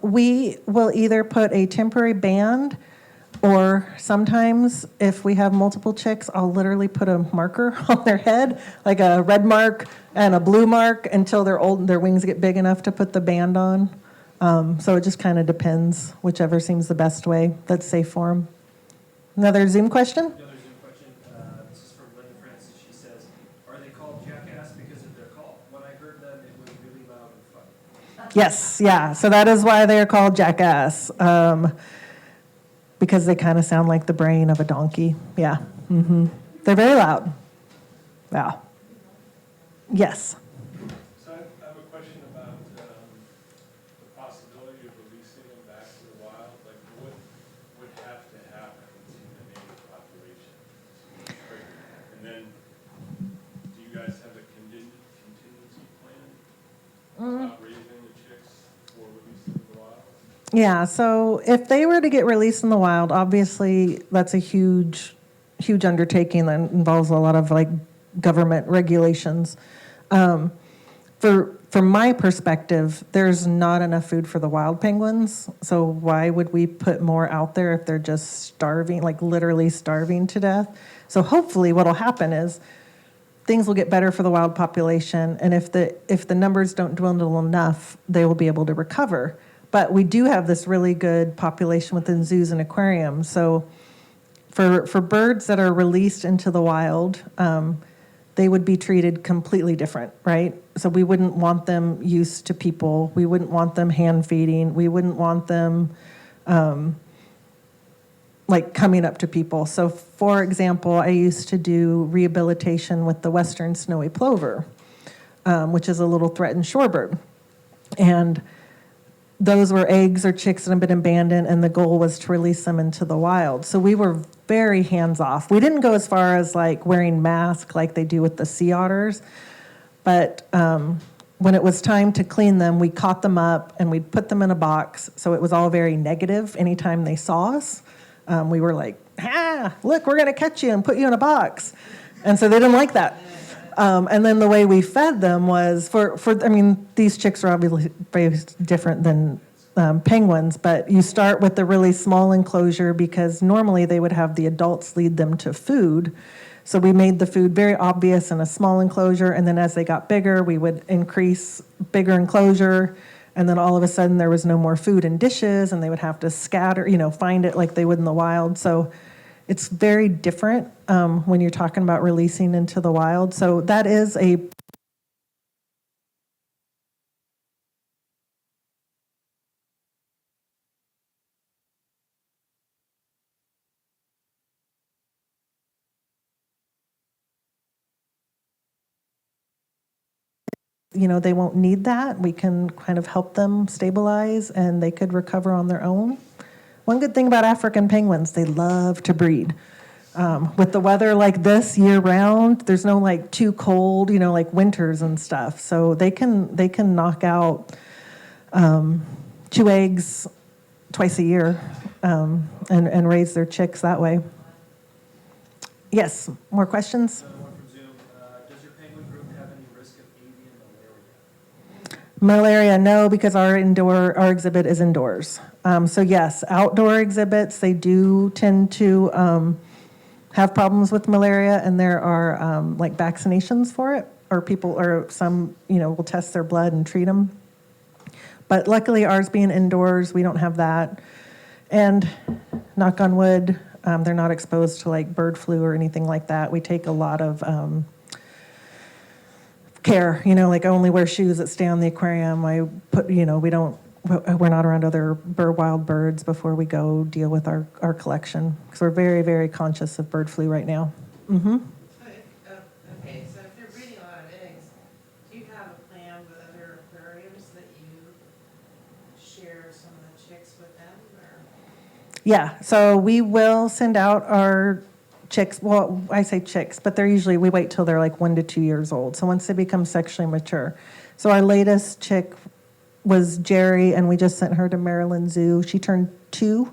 We will either put a temporary band, or sometimes if we have multiple chicks, I'll literally put a marker on their head, like a red mark and a blue mark, until they're old and their wings get big enough to put the band on. So it just kind of depends, whichever seems the best way that's safe for them. Another Zoom question? Another Zoom question, this is from Linda Francis. She says, are they called jackass because of their call? When I heard them, it was really loud and fun. Yes, yeah. So that is why they are called jackass, because they kind of sound like the brain of a donkey. Yeah. They're very loud. Yeah. Yes. So I have a question about the possibility of releasing them back to the wild. Like, what would have to happen to the native population to trigger that? And then, do you guys have a contingency plan about raising the chicks for release into the wild? Yeah, so if they were to get released in the wild, obviously that's a huge undertaking that involves a lot of like government regulations. From my perspective, there's not enough food for the wild penguins. So why would we put more out there if they're just starving, like literally starving to death? So hopefully what'll happen is things will get better for the wild population, and if the numbers don't dwindle enough, they will be able to recover. But we do have this really good population within zoos and aquariums. So for birds that are released into the wild, they would be treated completely different, right? So we wouldn't want them used to people. We wouldn't want them hand feeding. We wouldn't want them like coming up to people. So for example, I used to do rehabilitation with the western snowy plover, which is a little threatened shorebird. And those were eggs or chicks that had been abandoned, and the goal was to release them into the wild. So we were very hands-off. We didn't go as far as like wearing masks like they do with the sea otters, but when it was time to clean them, we caught them up and we'd put them in a box. So it was all very negative anytime they saw us. We were like, look, we're gonna catch you and put you in a box. And so they didn't like that. And then the way we fed them was these chicks are obviously very different than penguins, but you start with the really small enclosure because normally they would have the adults lead them to food. So we made the food very obvious in a small enclosure, and then as they got bigger, we would increase bigger enclosure, and then all of a sudden there was no more food in dishes, and they would have to scatter, find it like they would in the wild. So it's very different when you're talking about releasing into the wild. So that is they won't need that. We can kind of help them stabilize and they could recover on their own. One good thing about African penguins, they love to breed. With the weather like this year round, there's no like too cold, like winters and stuff. So they can knock out 2 eggs twice a year and raise their chicks that way. Yes, more questions? Another one from Zoom. Does your penguin group have any risk of avian malaria? Malaria, no, because our exhibit is indoors. So yes, outdoor exhibits, they do tend to have problems with malaria, and there are like vaccinations for it, or some will test their blood and treat them. But luckily ours being indoors, we don't have that. And knock on wood, they're not exposed to like bird flu or anything like that. We take a lot of care, like I only wear shoes that stay on the aquarium. We're not around other wild birds before we go deal with our collection, because we're very, very conscious of bird flu right now. Mm-hmm. Okay, so if you're breeding a lot of eggs, do you have a plan with other aquariums that you share some of the chicks with them, or? Yeah, so we will send out our chicks. Well, I say chicks, but we wait till they're like 1 to 2 years old. So once they become sexually mature. So our latest chick was Jerry, and we just sent her to Maryland Zoo. She turned 2,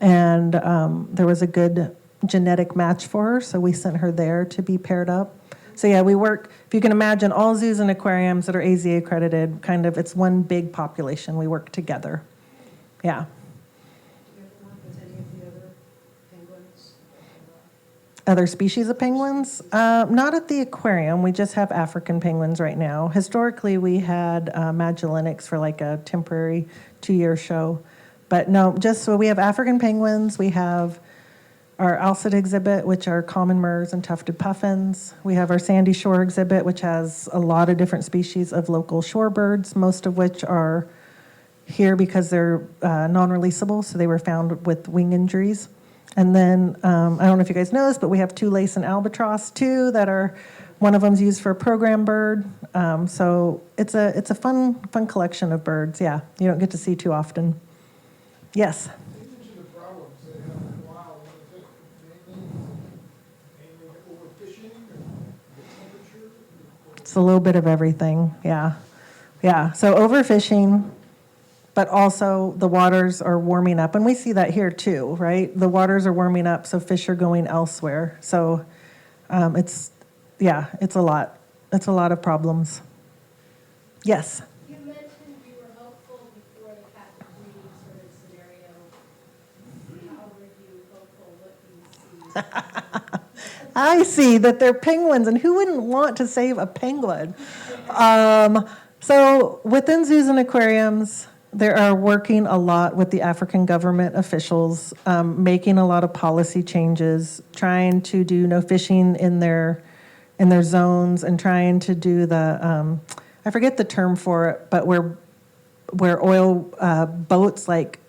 and there was a good genetic match for her, so we sent her there to be paired up. So yeah, we work, if you can imagine, all zoos and aquariums that are AZA accredited, kind of, it's one big population. We work together. Yeah. Do you ever work with any of the other penguins? Other species of penguins? Not at the aquarium. We just have African penguins right now. Historically, we had Magellanics for like a temporary 2-year show. But no, just so we have African penguins. We have our Alcid exhibit, which are common murres and tufted puffins. We have our Sandy Shore exhibit, which has a lot of different species of local shorebirds, most of which are here because they're non-releasable, so they were found with wing injuries. And then, I don't know if you guys know this, but we have 2 lace and albatross too that are, one of them's used for a program bird. So it's a fun collection of birds, yeah. You don't get to see too often. Yes? You mentioned the problems they have in the wild. What is it? Mainly overfishing and the temperature? It's a little bit of everything, yeah. Yeah, so overfishing, but also the waters are warming up. And we see that here too, right? The waters are warming up, so fish are going elsewhere. So it's a lot. It's a lot of problems. Yes? You mentioned you were hopeful before the captive breeding sort of scenario. How were you hopeful? What do you see? I see that they're penguins, and who wouldn't want to save a penguin? So within zoos and aquariums, they are working a lot with the African government officials, making a lot of policy changes, trying to do no fishing in their zones, and trying to do the I forget the term for it, but where oil boats like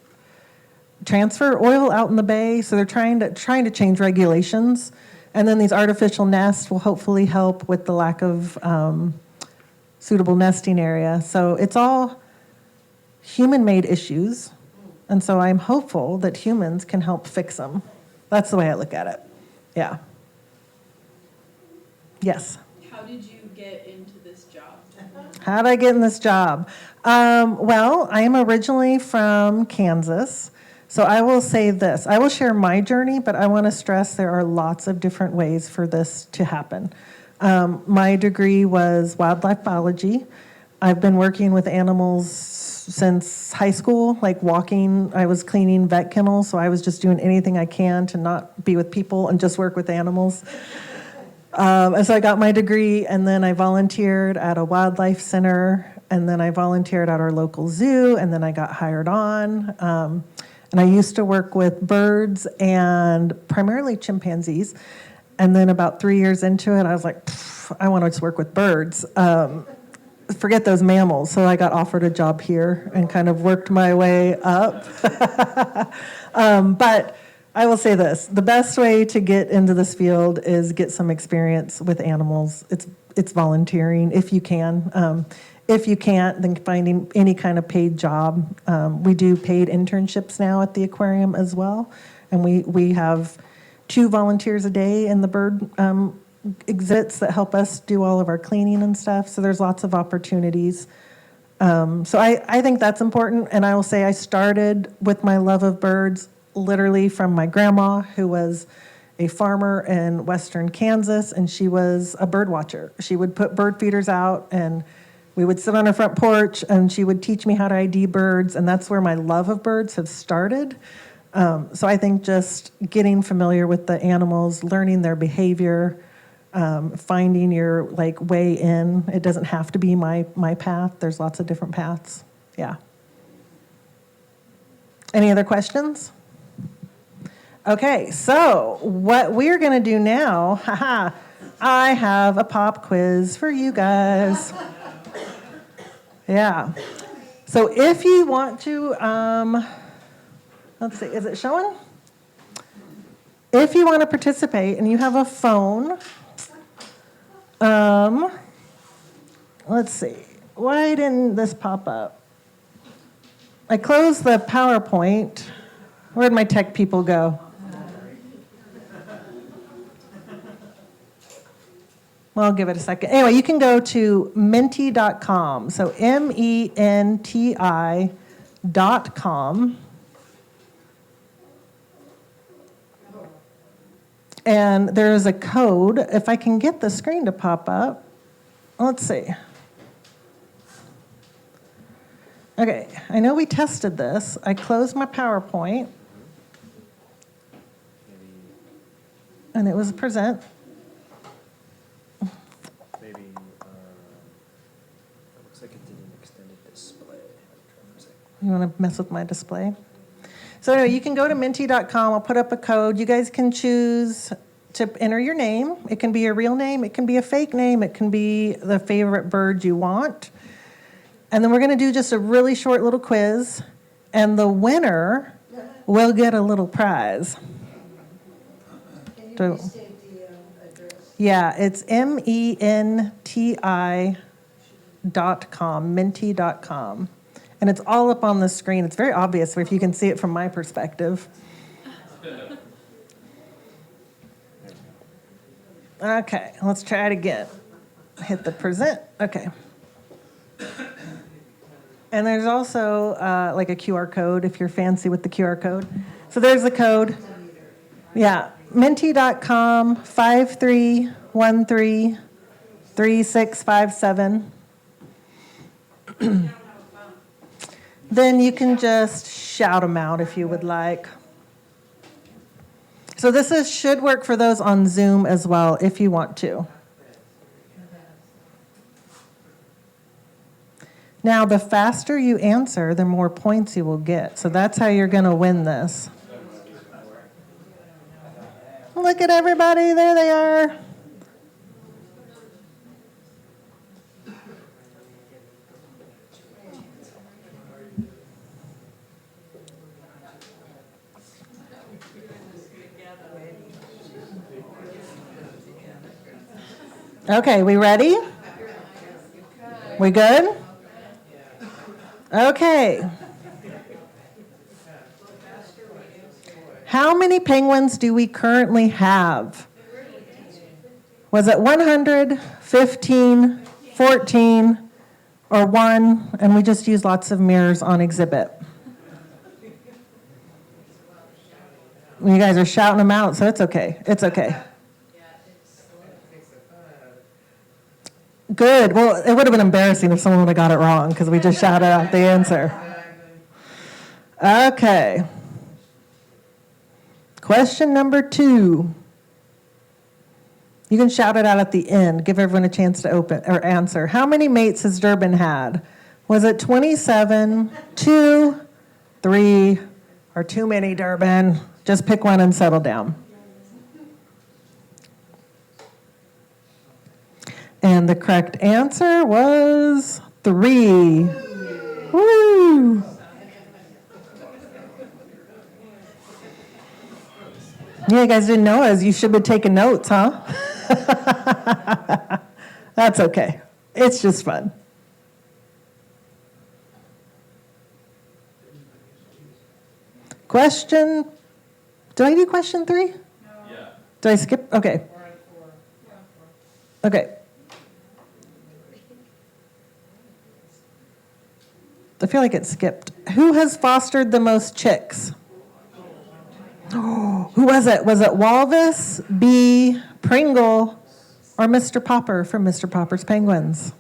transfer oil out in the bay. So they're trying to change regulations, and then these artificial nests will hopefully help with the lack of suitable nesting area. So it's all human-made issues, and so I'm hopeful that humans can help fix them. That's the way I look at it. Yeah. Yes. How did you get into this job? How did I get in this job? Well, I am originally from Kansas, so I will say this. I will share my journey, but I want to stress there are lots of different ways for this to happen. My degree was wildlife biology. I've been working with animals since high school, like walking. I was cleaning vet kennels, so I was just doing anything I can to not be with people and just work with animals. And so I got my degree, and then I volunteered at a wildlife center, and then I volunteered at our local zoo, and then I got hired on. And I used to work with birds and primarily chimpanzees. And then about 3 years into it, I was like, I want to just work with birds. Forget those mammals. So I got offered a job here and kind of worked my way up. But I will say this, the best way to get into this field is get some experience with animals. It's volunteering if you can. If you can't, then finding any kind of paid job. We do paid internships now at the aquarium as well. And we have 2 volunteers a day in the bird exhibits that help us do all of our cleaning and stuff. So there's lots of opportunities. So I think that's important. And I will say I started with my love of birds literally from my grandma, who was a farmer in western Kansas, and she was a bird watcher. She would put bird feeders out, and we would sit on her front porch, and she would teach me how to ID birds, and that's where my love of birds have started. So I think just getting familiar with the animals, learning their behavior, finding your way in. It doesn't have to be my path. There's lots of different paths. Yeah. Any other questions? Okay, so what we're going to do now, I have a pop quiz for you guys. Yeah. So if you want to, let's see, is it showing? If you want to participate and you have a phone, let's see, why didn't this pop up? I closed the PowerPoint. Where'd my tech people go? Well, I'll give it a second. Anyway, you can go to menti.com. So MENTI.com. And there's a code. If I can get the screen to pop up, let's see. Okay, I know we tested this. I closed my PowerPoint. And it was present. Maybe, it looks like it did an extended display. You want to mess with my display? So anyway, you can go to minty.com. I'll put up a code. You guys can choose to enter your name. It can be your real name. It can be a fake name. It can be the favorite bird you want. And then we're going to do just a really short little quiz. And the winner will get a little prize. Can you So- restate the address? Yeah, it's menti.com, minty.com. And it's all up on the screen. It's very obvious if you can see it from my perspective. Okay, let's try it again. Hit the present. Okay. And there's also like a QR code if you're fancy with the QR code. So there's the code. Yeah, minty.com 53133657. Then you can just shout them out if you would like. So should work for those on Zoom as well if you want to. Now, the faster you answer, the more points you will get. So that's how you're going to win this. Look at everybody. There they are. Okay, we ready? We good? Okay. How many penguins do we currently have? Was it 100, 15, 14, or 1? And we just use lots of mirrors on exhibit. You guys are shouting them out, so it's okay. It's okay. Good. Well, it would have been embarrassing if someone would have got it wrong because we just shouted out the answer. Okay. Question number 2. You can shout it out at the end. Give everyone a chance to open or answer. How many mates has Durbin had? Was it 27, 2, 3, or too many, Durbin? Just pick one and settle down. And the correct answer was 3. Woo! Yeah, you guys didn't know us. You should be taking notes, huh? That's okay. It's just fun. Question, did I do question 3? Yeah. Did I skip? Okay. Okay. I feel like it skipped. Who has fostered the most chicks? Oh, who was it? Was it Walvis, B, Pringle, or Mr. Popper from Mr. Popper's Penguins?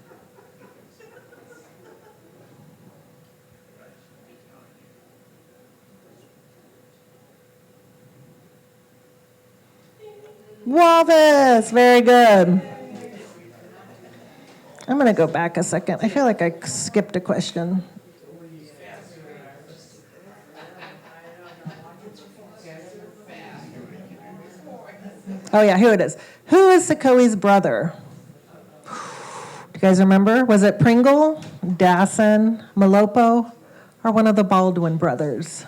Walvis, very good. I'm going to go back a second. I feel like I skipped a question. Oh yeah, here it is. Who is Sokoe's brother? Do you guys remember? Was it Pringle, Dassin, Malopo, or one of the Baldwin brothers?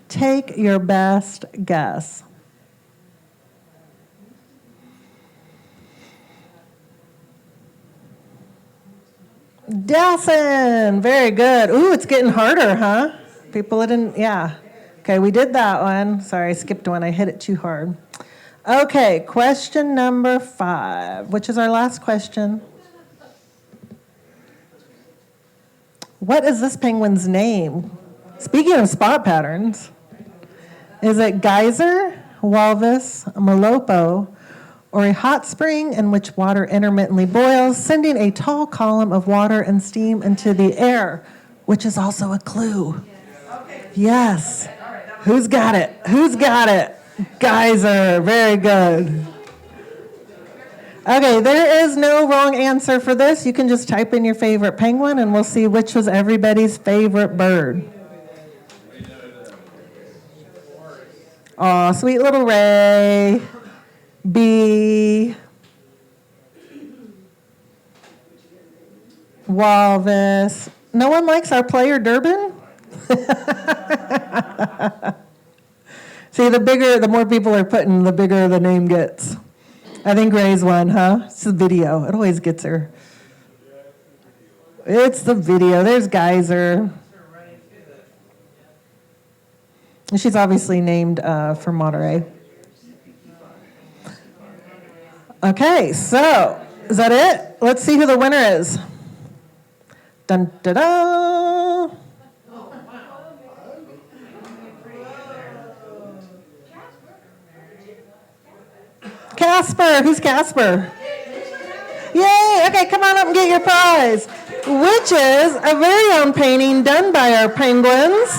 Take your best guess. Dassin, very good. Ooh, it's getting harder, huh? People didn't, yeah. Okay, we did that one. Sorry, I skipped one. I hit it too hard. Okay, question number 5, which is our last question. What is this penguin's name? Speaking of spot patterns, is it Geyser, walrus, malopo, or a hot spring in which water intermittently boils, sending a tall column of water and steam into the air, which is also a clue. Yes. Who's got it? Who's got it? Geyser. Very good. Okay, there is no wrong answer for this. You can just type in your favorite penguin and we'll see which was everybody's favorite bird. Aw, sweet little Ray. Bee. Walrus. No one likes our player Durbin? See, the more people are putting, the bigger the name gets. I think Ray's one, huh? It's the video. It always gets her. It's the video. There's Geyser. And she's obviously named for Monterey. Okay, so is that it? Let's see who the winner is. Dun da da. Casper, who's Casper? Yay, okay, come on up and get your prize, which is a very own painting done by our penguins.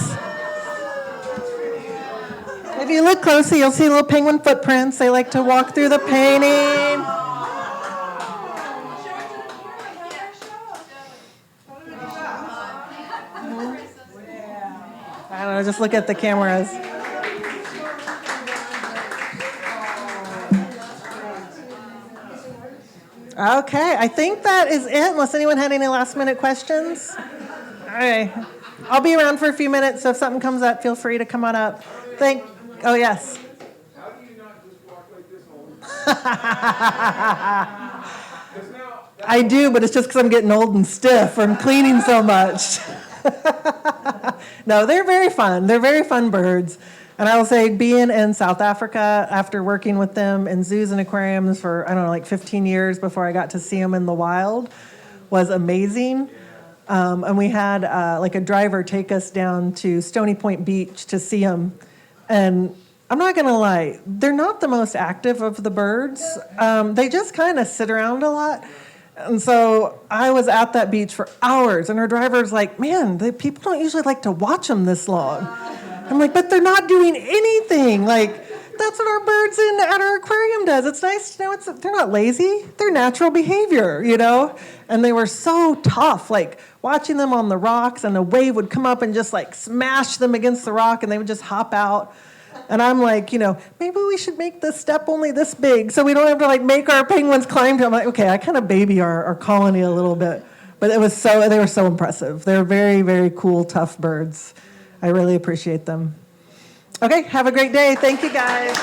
If you look closely, you'll see little penguin footprints. They like to walk through the painting. I don't know, just look at the cameras. Okay, I think that is it, unless anyone had any last minute questions. All right, I'll be around for a few minutes, so if something comes up, feel free to come on up. Oh, yes. How do you not just walk like this all the time? I do, but it's just because I'm getting old and stiff from cleaning so much. No, they're very fun. They're very fun birds. And I will say, being in South Africa, after working with them in zoos and aquariums for, 15 years before I got to see them in the wild, was amazing. And we had a driver take us down to Stony Point Beach to see them. And I'm not going to lie, they're not the most active of the birds. They just kind of sit around a lot. And so I was at that beach for hours, and our driver's like, man, people don't usually like to watch them this long. I'm like, but they're not doing anything. That's what our birds at our aquarium does. It's nice to know they're not lazy. They're natural behavior, And they were so tough, watching them on the rocks, and a wave would come up and just smash them against the rock, and they would just hop out. And I'm like, maybe we should make this step only this big so we don't have to make our penguins climb to. I'm like, okay, I kind of baby our colony a little bit. But they were so impressive. They're very, very cool, tough birds. I really appreciate them. Okay, have a great day. Thank you, guys.